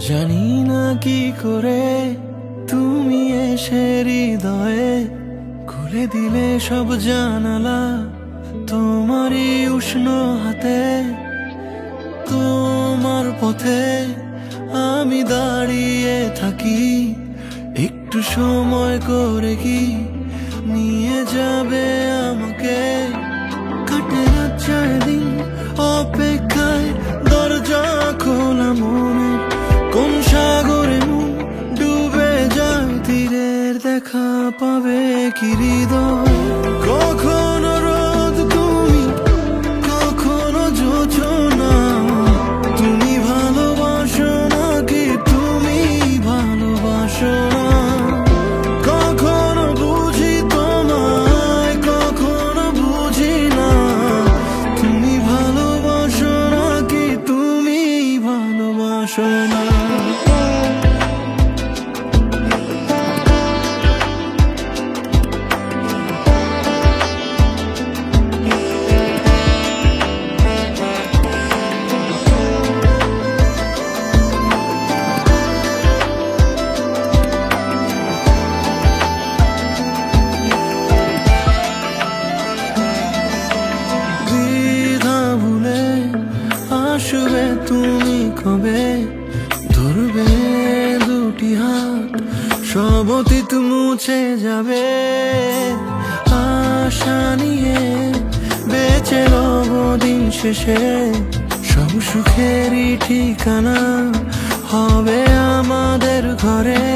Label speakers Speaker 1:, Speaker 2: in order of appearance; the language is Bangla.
Speaker 1: জানি না কি করে তুমি এসে হৃদয়ে খুলে দিলে সব জানালা, তোমারই উষ্ণ হাতে। তোমার পথে আমি দাঁড়িয়ে থাকি, একটু সময় করে কি নিয়ে যাবে আমাকে। কাটে যাচ্ছে দিন অপেক্ষায়, দরজা খোলা মনে, কোন সাগরে মন ডুবে যায়, তীরের দেখা পাবে কি হৃদয়। কখনো রোদ তুমি, কখনো জোছনা, তুমি ভালোবাসো নাকি তুমি ভালোবাসো না। কখনো বুঝি তোমায়, কখনো বুঝি না, তুমি ভালোবাসো নাকি তুমি ভালোবাসো না। আসবে তুমি কবে, ধরবে দুটি হাত, সব অতীত মুছে যাবে। আশা নিয়ে বেঁচে রব দিন শেষে, সব সুখেরই ঠিকানা হবে আমাদের ঘরে।